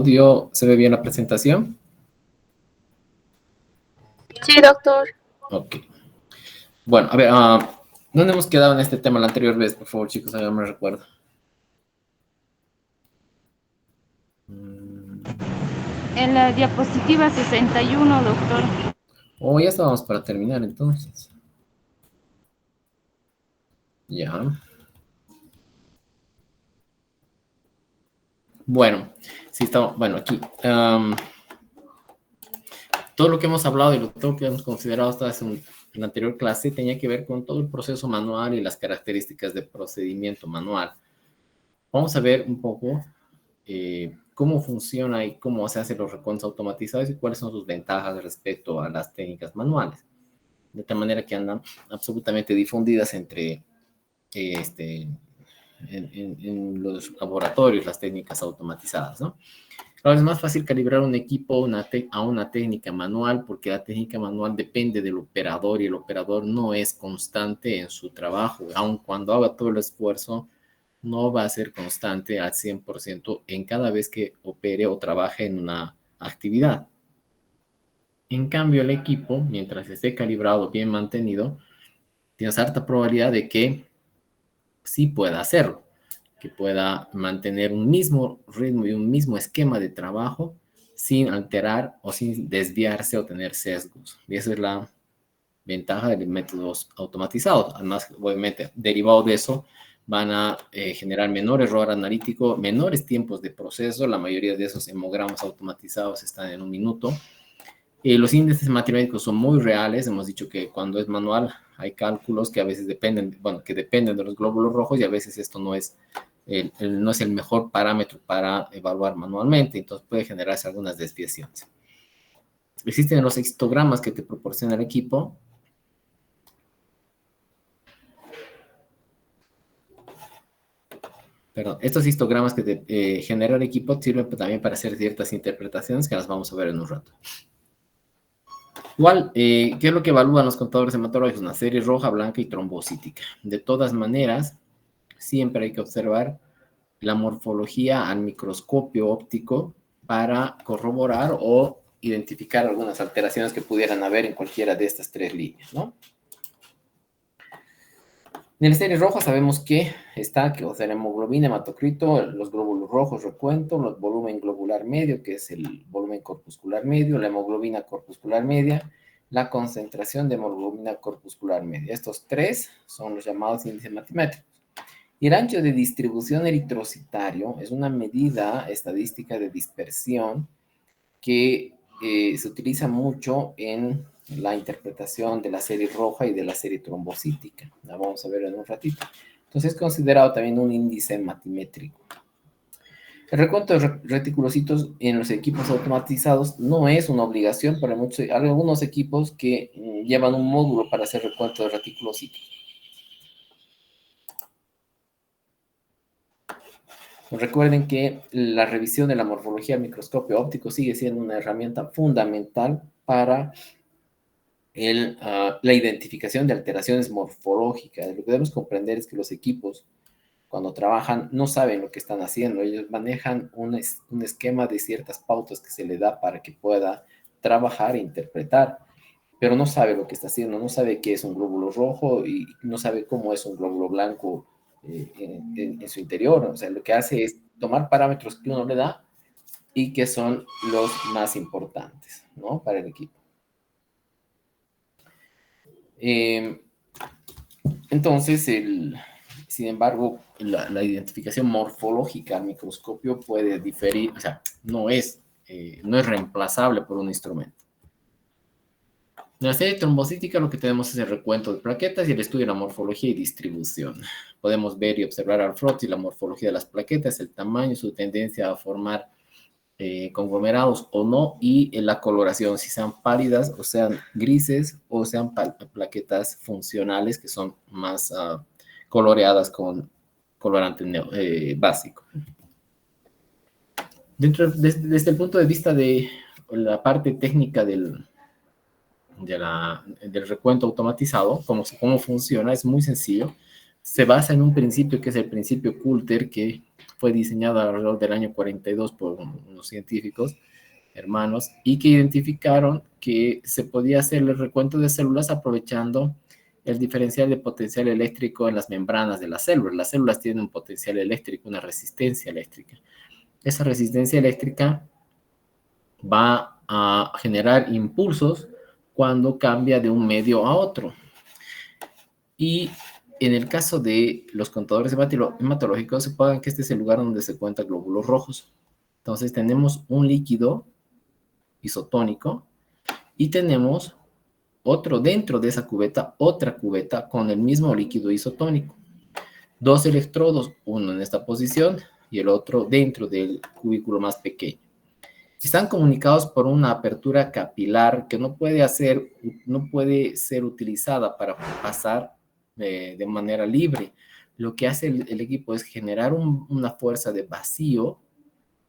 audio, ¿se ve bien la presentación? Sí, doctor. Ok. Bueno, a ver, ¿dónde hemos quedado en este tema la anterior vez? Por favor, chicos, no me recuerdo. En la diapositiva 61, doctor. Oh, ya estábamos para terminar entonces. Ya. Bueno, sí, estamos, bueno, aquí. Todo lo que hemos hablado y todo lo que hemos considerado hasta en la anterior clase tenía que ver con todo el proceso manual y las características de procedimiento manual. Vamos a ver un poco cómo funciona y cómo se hacen los recuentos automatizados y cuáles son sus ventajas respecto a las técnicas manuales. De tal manera que andan absolutamente difundidas entre en los laboratorios las técnicas automatizadas, ¿no? Claro, es más fácil calibrar un equipo a una técnica manual porque la técnica manual depende del operador y el operador no es constante en su trabajo. Aun cuando haga todo el esfuerzo, no va a ser constante al 100% en cada vez que opere o trabaje en una actividad. En cambio, el equipo, mientras esté calibrado, bien mantenido, tiene alta probabilidad de que sí pueda hacerlo, que pueda mantener un mismo ritmo y un mismo esquema de trabajo sin alterar o sin desviarse o tener sesgos. Y esa es la ventaja de los métodos automatizados. Además, obviamente, derivado de eso, van a generar menor error analítico, menores tiempos de proceso. La mayoría de esos hemogramas automatizados están en un minuto. Los índices matemáticos son muy reales. Hemos dicho que cuando es manual hay cálculos que a veces dependen, bueno, que dependen de los glóbulos rojos y a veces esto no es no es el mejor parámetro para evaluar manualmente, entonces puede generarse algunas desviaciones. Existen los histogramas que te proporciona el equipo. Perdón, estos histogramas que te genera el equipo sirven también para hacer ciertas interpretaciones que las vamos a ver en un rato. Igual, ¿qué es lo que evalúan los contadores hematológicos? Una serie roja, blanca y trombocítica. De todas maneras, siempre hay que observar la morfología al microscopio óptico para corroborar o identificar algunas alteraciones que pudieran haber en cualquiera de estas tres líneas, ¿no? En la serie roja sabemos que está que, o sea, la hemoglobina, hematocrito, los glóbulos rojos, recuento, el volumen globular medio, que es el volumen corpuscular medio, la hemoglobina corpuscular media, la concentración de hemoglobina corpuscular media. Estos tres son los llamados índices matemáticos. Y el ancho de distribución eritrocitario es una medida estadística de dispersión que se utiliza mucho en la interpretación de la serie roja y de la serie trombocítica. La vamos a ver en un ratito. Entonces es considerado también un índice matimétrico. El recuento de reticulocitos en los equipos automatizados no es una obligación para muchos. Hay algunos equipos que llevan un módulo para hacer recuento de reticulocitos. Recuerden que la revisión de la morfología del microscopio óptico sigue siendo una herramienta fundamental para la identificación de alteraciones morfológicas. Lo que debemos comprender es que los equipos, cuando trabajan, no saben lo que están haciendo. Ellos manejan un esquema de ciertas pautas que se le da para que pueda trabajar e interpretar, pero no sabe lo que está haciendo, no sabe qué es un glóbulo rojo y no sabe cómo es un glóbulo blanco en su interior. O sea, lo que hace es tomar parámetros que uno le da y que son los más importantes, ¿no? Para el equipo. Entonces, sin embargo, la identificación morfológica al microscopio puede diferir, o sea, no es reemplazable por un instrumento. En la serie trombocítica lo que tenemos es el recuento de plaquetas y el estudio de la morfología y distribución. Podemos ver y observar al frotis la morfología de las plaquetas, el tamaño, su tendencia a formar conglomerados o no, y la coloración, si sean pálidas o sean grises o sean plaquetas funcionales que son más coloreadas con colorante básico. Desde el punto de vista de la parte técnica del recuento automatizado, cómo funciona, es muy sencillo. Se basa en un principio que es el principio Coulter, que fue diseñado alrededor del año 42 por unos científicos hermanos y que identificaron que se podía hacer el recuento de células aprovechando el diferencial de potencial eléctrico en las membranas de las células. Las células tienen un potencial eléctrico, una resistencia eléctrica. Esa resistencia eléctrica va a generar impulsos cuando cambia de un medio a otro. Y en el caso de los contadores hematológicos, supongan que este es el lugar donde se cuentan glóbulos rojos. Entonces tenemos un líquido isotónico y tenemos otro dentro de esa cubeta, otra cubeta con el mismo líquido isotónico. Dos electrodos, uno en esta posición y el otro dentro del cubículo más pequeño. Están comunicados por una apertura capilar que no puede ser utilizada para pasar de manera libre. Lo que hace el equipo es generar una fuerza de vacío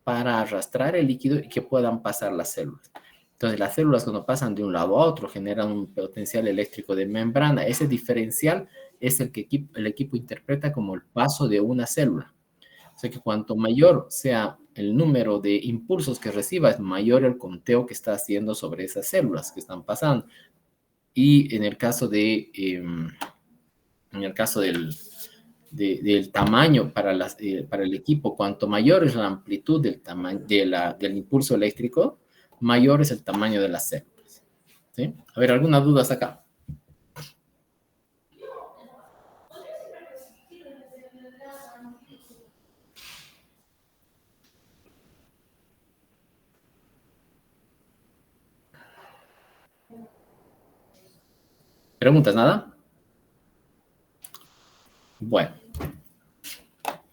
para arrastrar el líquido y que puedan pasar las células. Entonces, las células cuando pasan de un lado a otro generan un potencial eléctrico de membrana. Ese diferencial es el que el equipo interpreta como el paso de una célula. O sea que cuanto mayor sea el número de impulsos que reciba, es mayor el conteo que está haciendo sobre esas células que están pasando. Y en el caso del tamaño para el equipo, cuanto mayor es la amplitud del impulso eléctrico, mayor es el tamaño de las células. ¿Sí? A ver, ¿alguna duda hasta acá? ¿Preguntas? ¿Nada? Bueno.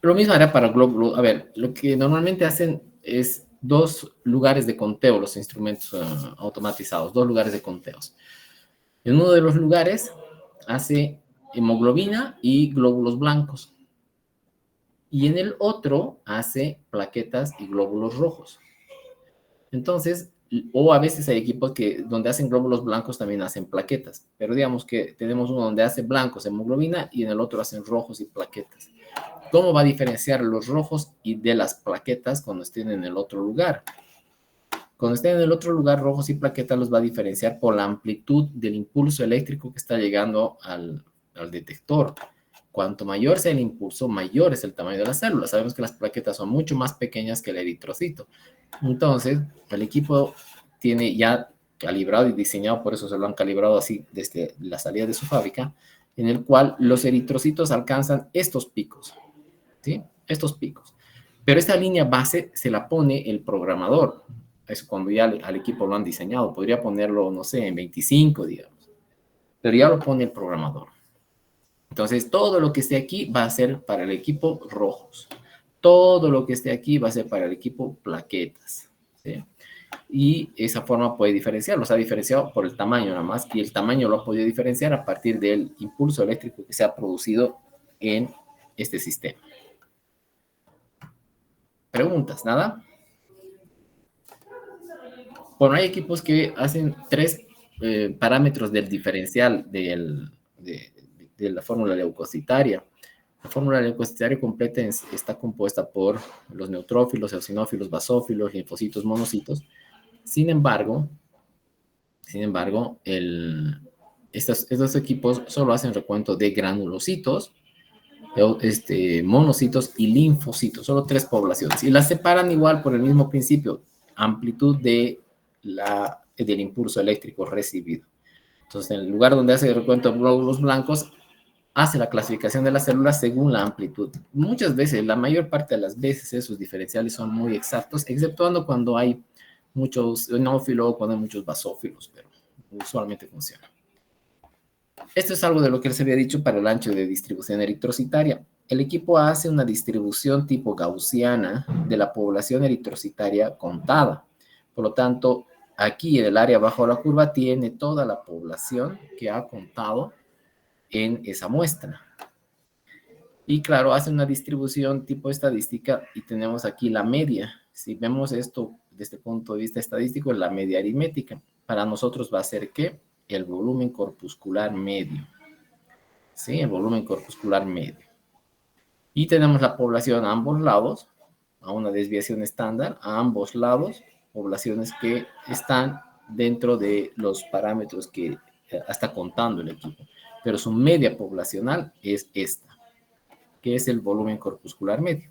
Lo mismo hará para glóbulos. A ver, lo que normalmente hacen es 2 lugares de conteo, los instrumentos automatizados, 2 lugares de conteos. En uno de los lugares hace hemoglobina y glóbulos blancos. Y en el otro hace plaquetas y glóbulos rojos. Entonces, o a veces hay equipos donde hacen glóbulos blancos también hacen plaquetas. Pero digamos que tenemos uno donde hace blancos, hemoglobina, y en el otro hacen rojos y plaquetas. ¿Cómo va a diferenciar los rojos y de las plaquetas cuando estén en el otro lugar? Cuando estén en el otro lugar, rojos y plaquetas los va a diferenciar por la amplitud del impulso eléctrico que está llegando al detector. Cuanto mayor sea el impulso, mayor es el tamaño de las células. Sabemos que las plaquetas son mucho más pequeñas que el eritrocito. Entonces, el equipo tiene ya calibrado y diseñado, por eso se lo han calibrado así desde la salida de su fábrica, en el cual los eritrocitos alcanzan estos picos. ¿Sí? Estos picos. Pero esta línea base se la pone el programador. Eso cuando ya al equipo lo han diseñado. Podría ponerlo, no sé, en 25, digamos. Pero ya lo pone el programador. Entonces, todo lo que esté aquí va a ser para el equipo rojos. Todo lo que esté aquí va a ser para el equipo plaquetas. ¿Sí? Y esa forma puede diferenciarlo. Se ha diferenciado por el tamaño nada más. Y el tamaño lo ha podido diferenciar a partir del impulso eléctrico que se ha producido en este sistema. ¿Preguntas? ¿Nada? Bueno, hay equipos que hacen 3 parámetros del diferencial de la fórmula leucocitaria. La fórmula leucocitaria completa está compuesta por los neutrófilos, eosinófilos, basófilos, linfocitos, monocitos. Sin embargo, estos equipos solo hacen recuento de granulocitos, monocitos y linfocitos, solo 3 poblaciones. Y las separan igual por el mismo principio, amplitud del impulso eléctrico recibido. Entonces, en el lugar donde hace el recuento de glóbulos blancos, hace la clasificación de las células según la amplitud. Muchas veces, la mayor parte de las veces, esos diferenciales son muy exactos, exceptuando cuando hay muchos eosinófilos, cuando hay muchos basófilos, pero usualmente funciona. Esto es algo de lo que les había dicho para el ancho de distribución eritrocitaria. El equipo hace una distribución tipo gaussiana de la población eritrocitaria contada. Por lo tanto, aquí en el área bajo la curva tiene toda la población que ha contado en esa muestra. Y claro, hace una distribución tipo estadística y tenemos aquí la media. Si vemos esto desde el punto de vista estadístico, la media aritmética. Para nosotros va a ser ¿qué? El volumen corpuscular medio. ¿Sí? El volumen corpuscular medio. Y tenemos la población a ambos lados, a una desviación estándar a ambos lados, poblaciones que están dentro de los parámetros que está contando el equipo. Pero su media poblacional es esta, que es el volumen corpuscular medio.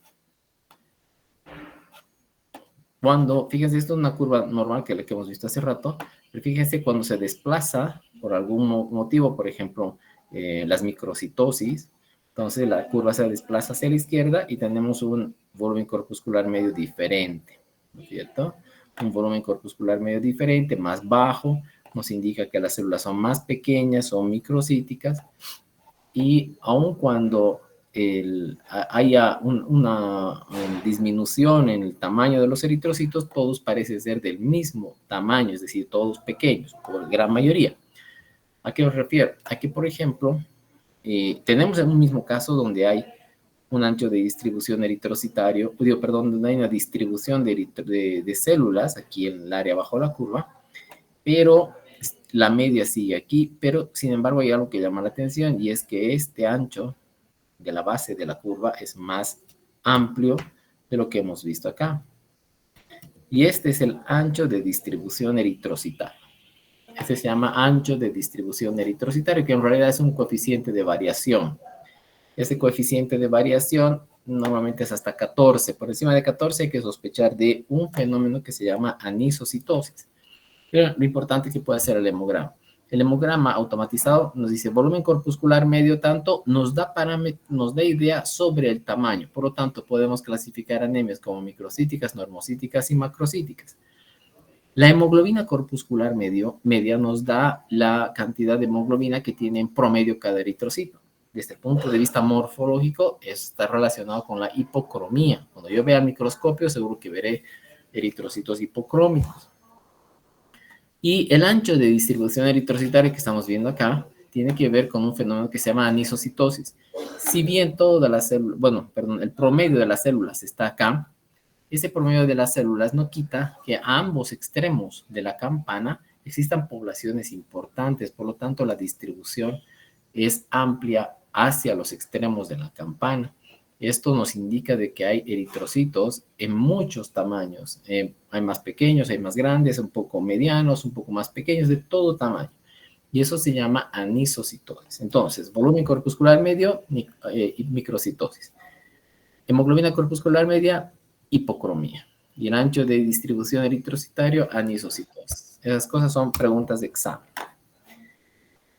Cuando, fíjense, esto es una curva normal que hemos visto hace rato, pero fíjense cuando se desplaza por algún motivo, por ejemplo, las microcitosis, entonces la curva se desplaza hacia la izquierda y tenemos un volumen corpuscular medio diferente, ¿no es cierto? Un volumen corpuscular medio diferente, más bajo, nos indica que las células son más pequeñas, son microcíticas, y aun cuando haya una disminución en el tamaño de los eritrocitos, todos parecen ser del mismo tamaño, es decir, todos pequeños, por gran mayoría. ¿A qué me refiero? Aquí, por ejemplo, tenemos en un mismo caso donde hay un ancho de distribución eritrocitario, donde hay una distribución de células aquí en el área bajo la curva, pero la media sigue aquí, pero sin embargo hay algo que llama la atención y es que este ancho de la base de la curva es más amplio de lo que hemos visto acá. Y este es el ancho de distribución eritrocitaria. Este se llama ancho de distribución eritrocitaria, que en realidad es un coeficiente de variación. Este coeficiente de variación normalmente es hasta 14. Por encima de 14 hay que sospechar de un fenómeno que se llama anisocitosis. Pero lo importante es que puede ser el hemograma. El hemograma automatizado nos dice volumen corpuscular medio tanto, nos da idea sobre el tamaño. Por lo tanto, podemos clasificar anemias como microcíticas, normocíticas y macrocíticas. La hemoglobina corpuscular media nos da la cantidad de hemoglobina que tiene en promedio cada eritrocito. Desde el punto de vista morfológico, está relacionado con la hipocromía. Cuando yo vea el microscopio, seguro que veré eritrocitos hipocrómicos. Y el ancho de distribución eritrocitaria que estamos viendo acá tiene que ver con un fenómeno que se llama anisocitosis. Si bien todas las células, el promedio de las células está acá, ese promedio de las células no quita que a ambos extremos de la campana existan poblaciones importantes, por lo tanto la distribución es amplia hacia los extremos de la campana. Esto nos indica de que hay eritrocitos en muchos tamaños. Hay más pequeños, hay más grandes, un poco medianos, un poco más pequeños, de todo tamaño. Y eso se llama anisocitosis. Entonces, volumen corpuscular medio, microcitosis. Hemoglobina corpuscular media, hipocromía. Y el ancho de distribución eritrocitario, anisocitosis. Esas cosas son preguntas de examen.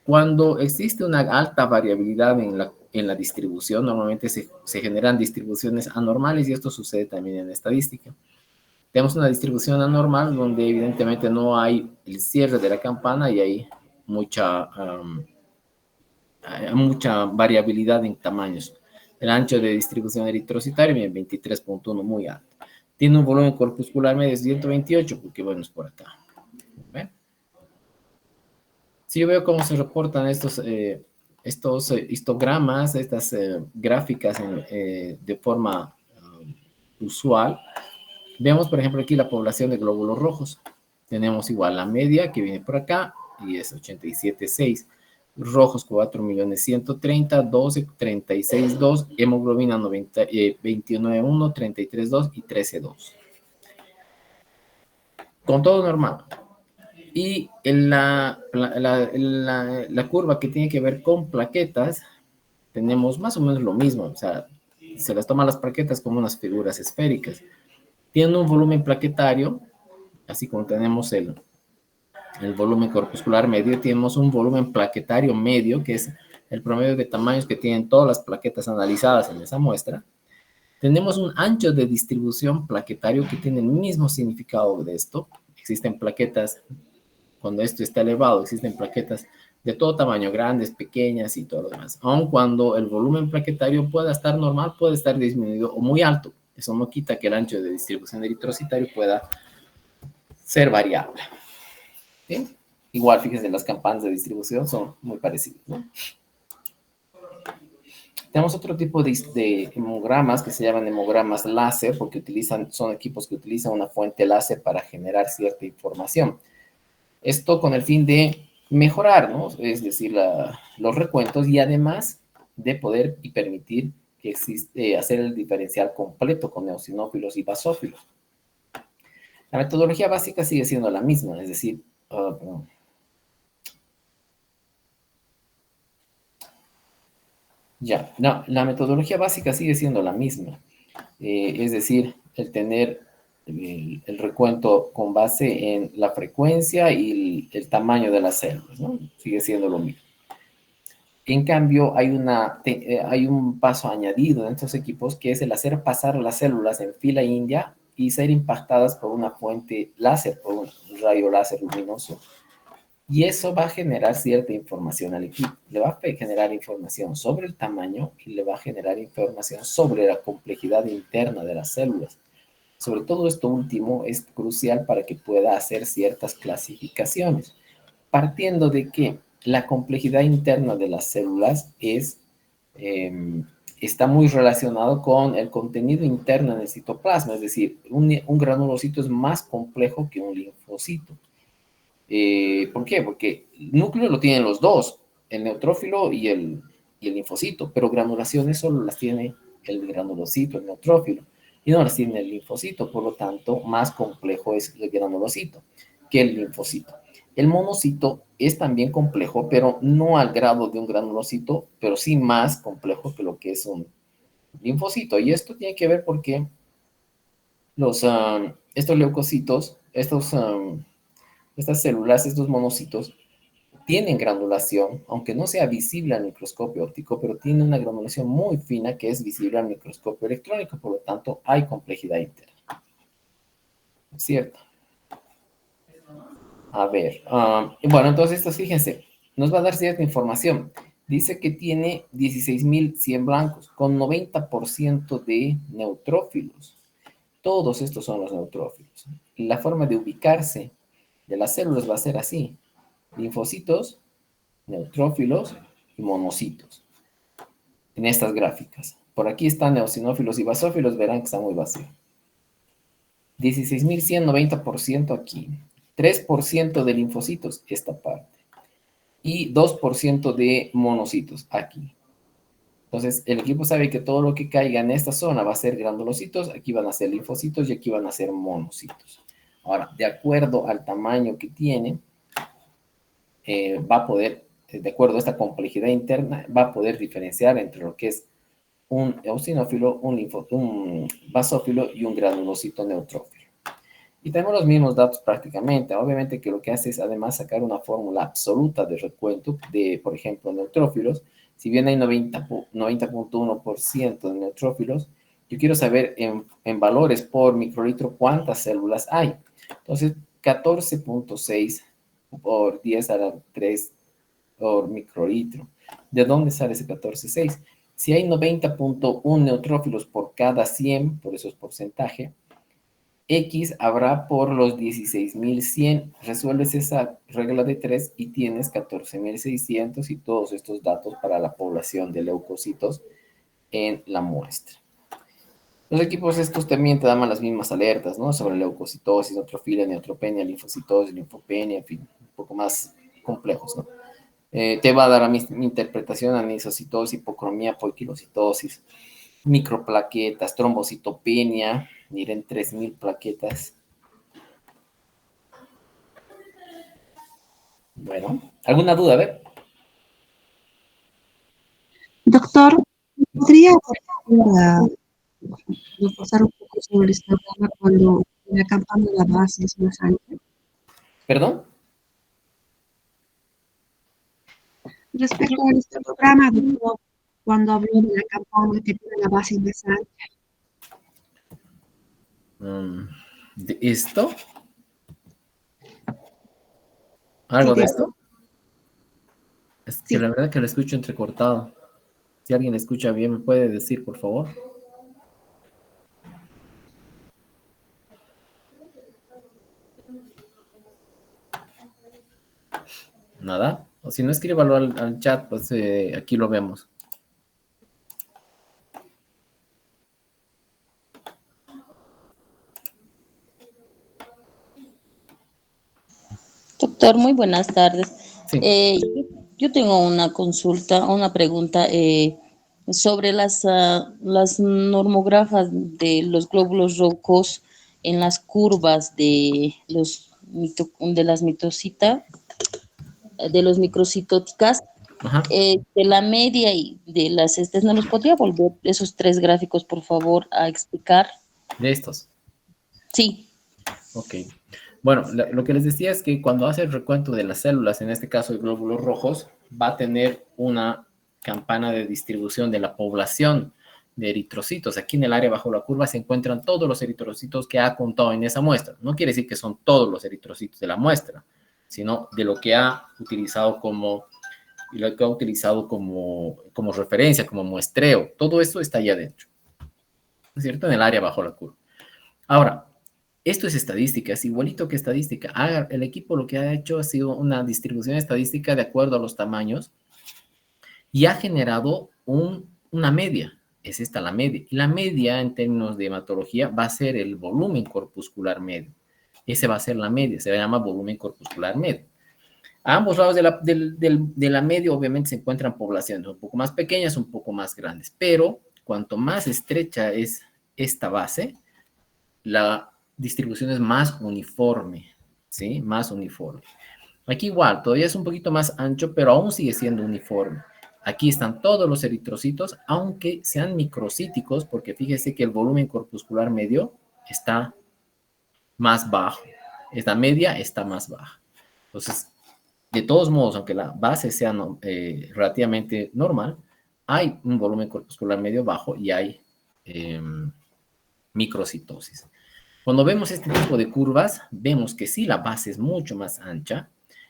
Cuando existe una alta variabilidad en la distribución, normalmente se generan distribuciones anormales y esto sucede también en estadística. Tenemos una distribución anormal donde evidentemente no hay el cierre de la campana y hay mucha variabilidad en tamaños. El ancho de distribución eritrocitaria, 23.1, muy alto. Tiene un volumen corpuscular medio de 128, porque bueno, es por acá. ¿Ven? Si yo veo cómo se reportan estos histogramas, estas gráficas de forma usual, vemos, por ejemplo, aquí la población de glóbulos rojos. Tenemos igual la media que viene por acá y es 87.6. Rojos 4.130.000, 12, 36.2, hemoglobina 29.1, 33.2 y 13.2. Con todo normal. Y en la curva que tiene que ver con plaquetas, tenemos más o menos lo mismo. O sea, se las toman las plaquetas como unas figuras esféricas. Tienen un volumen plaquetario, así como tenemos el volumen corpuscular medio, tenemos un volumen plaquetario medio, que es el promedio de tamaños que tienen todas las plaquetas analizadas en esa muestra. Tenemos un ancho de distribución plaquetario que tiene el mismo significado de esto. Existen plaquetas, cuando esto está elevado, existen plaquetas de todo tamaño, grandes, pequeñas y todo lo demás. Aun cuando el volumen plaquetario pueda estar normal, puede estar disminuido o muy alto. Eso no quita que el ancho de distribución eritrocitario pueda ser variable. ¿Sí? Igual, fíjense, las campanas de distribución son muy parecidas, ¿no? Tenemos otro tipo de hemogramas que se llaman hemogramas láser, porque son equipos que utilizan una fuente láser para generar cierta información. Esto con el fin de mejorar, ¿no? Es decir, los recuentos y además de poder y permitir que existe, hacer el diferencial completo con eosinófilos y basófilos. La metodología básica sigue siendo la misma, es decir, la metodología básica sigue siendo la misma, es decir, el tener el recuento con base en la frecuencia y el tamaño de las células, ¿no? Sigue siendo lo mismo. En cambio, hay un paso añadido en estos equipos que es el hacer pasar las células en fila india y ser impactadas por una fuente láser, por un rayo láser luminoso. Y eso va a generar cierta información al equipo. Le va a generar información sobre el tamaño y le va a generar información sobre la complejidad interna de las células. Sobre todo esto último es crucial para que pueda hacer ciertas clasificaciones, partiendo de que la complejidad interna de las células está muy relacionado con el contenido interno en el citoplasma, es decir, un granulocito es más complejo que un linfocito. ¿Por qué? Porque el núcleo lo tienen los dos, el neutrófilo y el linfocito, pero granulaciones solo las tiene el granulocito, el neutrófilo, y no las tiene el linfocito, por lo tanto, más complejo es el granulocito que el linfocito. El monocito es también complejo, pero no al grado de un granulocito, pero sí más complejo que lo que es un linfocito. Y esto tiene que ver porque estos leucocitos, estas células, estos monocitos, tienen granulación, aunque no sea visible al microscopio óptico, pero tiene una granulación muy fina que es visible al microscopio electrónico, por lo tanto, hay complejidad interna. ¿Cierto? A ver, bueno, entonces esto, fíjense, nos va a dar cierta información. Dice que tiene 16.100 blancos, con 90% de neutrófilos. Todos estos son los neutrófilos. La forma de ubicarse de las células va a ser así: linfocitos, neutrófilos y monocitos. En estas gráficas. Por aquí están eosinófilos y basófilos, verán que está muy vacío. 16.100, 90% aquí. 3% de linfocitos, esta parte. Y 2% de monocitos, aquí. Entonces, el equipo sabe que todo lo que caiga en esta zona va a ser granulocitos, aquí van a ser linfocitos y aquí van a ser monocitos. Ahora, de acuerdo al tamaño que tiene, va a poder, de acuerdo a esta complejidad interna, va a poder diferenciar entre lo que es un eosinófilo, un basófilo y un granulocito neutrófilo. Y tenemos los mismos datos prácticamente. Obviamente que lo que hace es además sacar una fórmula absoluta de recuento de, por ejemplo, neutrófilos. Si bien hay 90.1% de neutrófilos, yo quiero saber en valores por microlitro cuántas células hay. Entonces, 14.6 por 10 a la 3 por microlitro. ¿De dónde sale ese 14.6? Si hay 90.1 neutrófilos por cada 100, por eso es porcentaje, X habrá por los 16.100. Resuelves esa regla de 3 y tienes 14.600 y todos estos datos para la población de leucocitos en la muestra. Los equipos estos también te dan las mismas alertas, ¿no? Sobre leucocitosis, neutrofilia, neutropenia, linfocitosis, linfopenia, en fin, un poco más complejos, ¿no? Te va a dar mi interpretación: anisocitosis, hipocromía, poiquilocitosis, microplaquetas, trombocitopenia, miren, 3.000 plaquetas. Bueno, ¿alguna duda? A ver. Doctor, ¿podría reforzar un poco sobre este programa cuando la campaña de la base es más ancha? ¿Perdón? Respecto a este programa, doctor, cuando habló de la campaña que tiene la base más ancha. ¿De esto? ¿Algo de esto? Es que la verdad que lo escucho entrecortado. Si alguien escucha bien, ¿me puede decir, por favor? Nada. O si no, escríbalo al chat, pues aquí lo vemos. Doctor, muy buenas tardes. Sí. Yo tengo una consulta, una pregunta. sobre las normografas de los glóbulos rojos en las curvas de de las mitocitas, de los microcitóticas, Ajá. de la media y de las ¿nos los podría volver esos tres gráficos, por favor, a explicar? De estos. Sí. Ok. Bueno, lo que les decía es que cuando hace el recuento de las células, en este caso de glóbulos rojos, va a tener una campana de distribución de la población de eritrocitos. Aquí en el área bajo la curva se encuentran todos los eritrocitos que ha contado en esa muestra. No quiere decir que son todos los eritrocitos de la muestra, sino de lo que ha utilizado como referencia, como muestreo. Todo eso está allá adentro, ¿no es cierto? En el área bajo la curva. Ahora, esto es estadística, es igualito que estadística. El equipo lo que ha hecho ha sido una distribución estadística de acuerdo a los tamaños y ha generado una media. Es esta la media. Y la media en términos de hematología va a ser el volumen corpuscular medio. Ese va a ser la media, se llama volumen corpuscular medio. A ambos lados de la media obviamente se encuentran poblaciones un poco más pequeñas, un poco más grandes, pero cuanto más estrecha es esta base, la distribución es más uniforme, ¿sí? Más uniforme. Aquí igual, todavía es un poquito más ancho, pero aún sigue siendo uniforme. Aquí están todos los eritrocitos, aunque sean microcíticos, porque fíjese que el volumen corpuscular medio está más bajo. Esta media está más baja. Entonces, de todos modos, aunque la base sea relativamente normal, hay un volumen corpuscular medio bajo y hay microcitosis. Cuando vemos este tipo de curvas, vemos que sí, la base es mucho más ancha,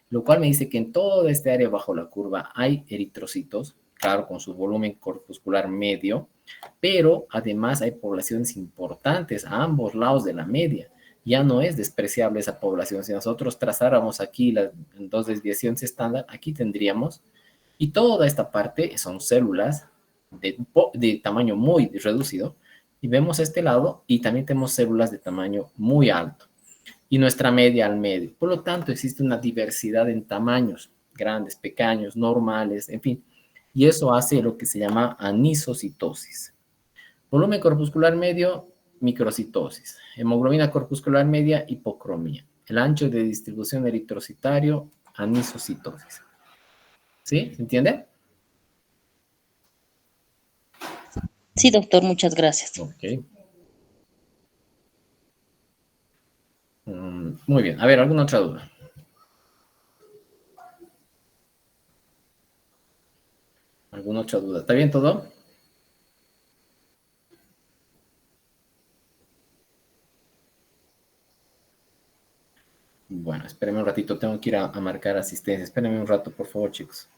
lo cual me dice que en toda esta área bajo la curva hay eritrocitos, claro, con su volumen corpuscular medio, pero además hay poblaciones importantes a ambos lados de la media. Ya no es despreciable esa población. Si nosotros trazáramos aquí las dos desviaciones estándar, aquí tendríamos, y toda esta parte son células de tamaño muy reducido, y vemos este lado y también tenemos células de tamaño muy alto y nuestra media al medio. Por lo tanto, existe una diversidad en tamaños, grandes, pequeños, normales, en fin. Y eso hace lo que se llama anisocitosis. Volumen corpuscular medio, microcitosis. Hemoglobina corpuscular media, hipocromía. El ancho de distribución eritrocitario, anisocitosis. ¿Sí? ¿Se entiende? Sí, doctor, muchas gracias. Ok. Muy bien. A ver, ¿alguna otra duda? ¿Alguna otra duda? ¿Está bien todo? Bueno, espérenme un ratito. Tengo que ir a marcar asistencia. Espérenme un rato, por favor, chicos.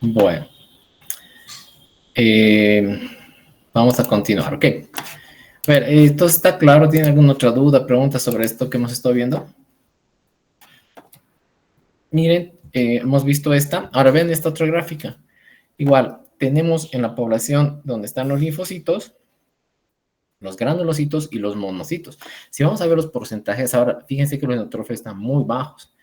Bueno. Vamos a continuar, ok. A ver, entonces está claro, ¿tiene alguna otra duda, pregunta sobre esto que hemos estado viendo? Miren, hemos visto esta. Ahora ven esta otra gráfica. Igual, tenemos en la población donde están los linfocitos, los granulocitos y los monocitos. Si vamos a ver los porcentajes ahora, fíjense que los neutrófilos están muy bajos.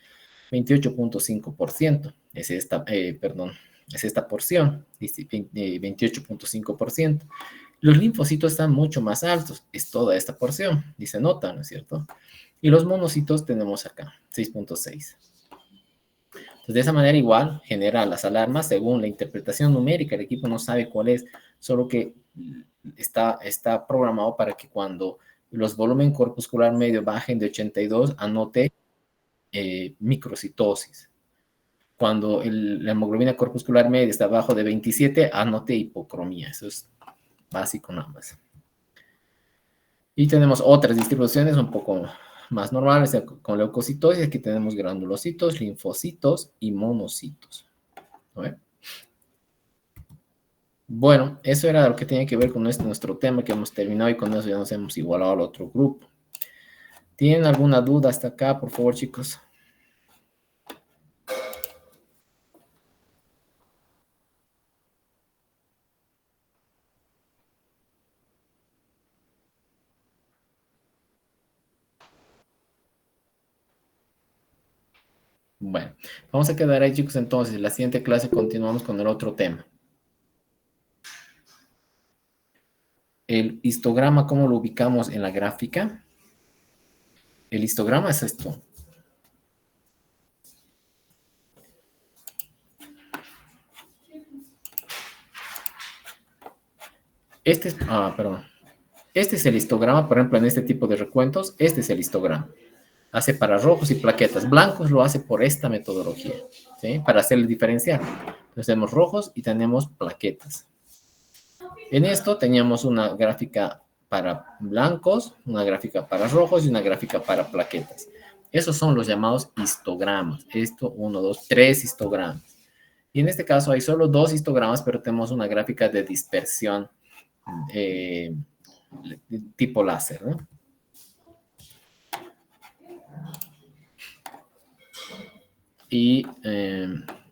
28.5%. Es esta, es esta porción, 28.5%. Los linfocitos están mucho más altos, es toda esta porción, y se nota, ¿no es cierto? Y los monocitos tenemos acá, 6.6. Entonces, de esa manera igual genera las alarmas según la interpretación numérica. El equipo no sabe cuál es, solo que está programado para que cuando los volumen corpuscular medio bajen de 82, anote microcitosis. Cuando la hemoglobina corpuscular media está abajo de 27, anote hipocromía. Eso es básico nada más. Y tenemos otras distribuciones un poco más normales con leucocitosis. Aquí tenemos granulocitos, linfocitos y monocitos. ¿No? Bueno, eso era lo que tenía que ver con nuestro tema que hemos terminado y con eso ya nos hemos igualado al otro grupo. ¿Tienen alguna duda hasta acá, por favor, chicos? Bueno, vamos a quedar ahí, chicos, entonces. En la siguiente clase continuamos con el otro tema. El histograma, ¿cómo lo ubicamos en la gráfica? El histograma es esto. Este es el histograma, por ejemplo, en este tipo de recuentos, este es el histograma. Hace para rojos y plaquetas. Blancos lo hace por esta metodología, ¿sí? Para hacer el diferencial. Entonces tenemos rojos y tenemos plaquetas. En esto teníamos una gráfica para blancos, una gráfica para rojos y una gráfica para plaquetas. Esos son los llamados histogramas. Esto, 1, 2, 3 histogramas. Y en este caso hay solo 2 histogramas, pero tenemos una gráfica de dispersión tipo láser, ¿no? Y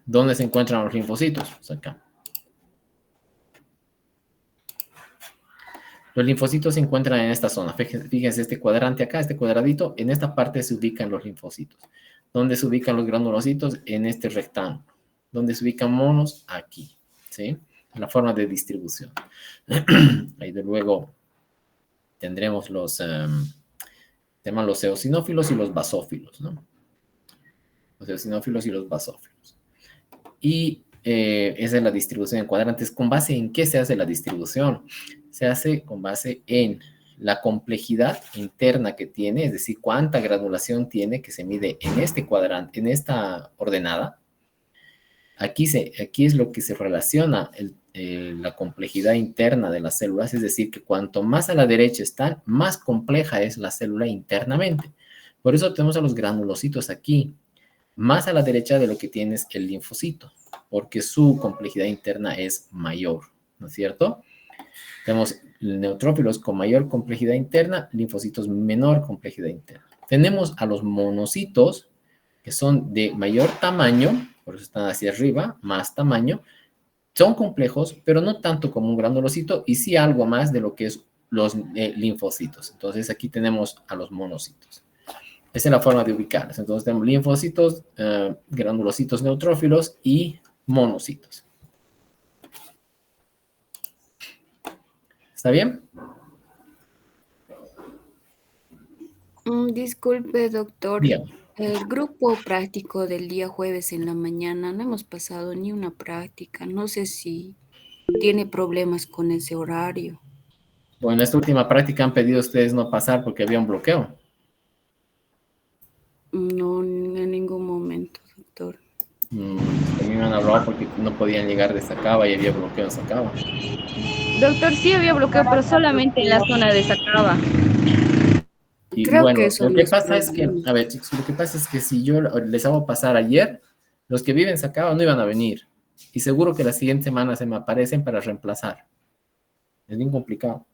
¿dónde se encuentran los linfocitos? Pues acá. Los linfocitos se encuentran en esta zona. Fíjense este cuadrante acá, este cuadradito. En esta parte se ubican los linfocitos. ¿Dónde se ubican los granulocitos? En este rectángulo. ¿Dónde se ubican monos? Aquí, ¿sí? La forma de distribución. Ahí de luego tendremos los eosinófilos y los basófilos, ¿no? Los eosinófilos y los basófilos. Y esa es la distribución en cuadrantes. ¿Con base en qué se hace la distribución? Se hace con base en la complejidad interna que tiene, es decir, cuánta granulación tiene que se mide en este cuadrante, en esta ordenada. Aquí es lo que se relaciona la complejidad interna de las células, es decir, que cuanto más a la derecha están, más compleja es la célula internamente. Por eso tenemos a los granulocitos aquí, más a la derecha de lo que tienes el linfocito, porque su complejidad interna es mayor, ¿no es cierto? Tenemos neutrófilos con mayor complejidad interna, linfocitos menor complejidad interna. Tenemos a los monocitos, que son de mayor tamaño, por eso están hacia arriba, más tamaño. Son complejos, pero no tanto como un granulocito, y sí algo más de lo que es los linfocitos. Entonces, aquí tenemos a los monocitos. Esa es la forma de ubicarlos. Entonces, tenemos linfocitos, granulocitos neutrófilos y monocitos. ¿Está bien? Disculpe, doctor. Bien. El grupo práctico del día jueves en la mañana no hemos pasado ni una práctica. No sé si tiene problemas con ese horario. Bueno, esta última práctica han pedido ustedes no pasar porque había un bloqueo. No, en ningún momento, doctor. A mí me han hablado porque no podían llegar de Sacaba y había bloqueo en Sacaba. Doctor, sí había bloqueo, pero solamente en la zona de Sacaba. Y Creo bueno, que eso lo que no pasa es es que, problema. a ver, chicos, lo que pasa es que si yo les hago pasar ayer, los que viven en Sacaba no iban a venir. Y seguro que la siguiente semana se me aparecen para reemplazar. Es bien complicado.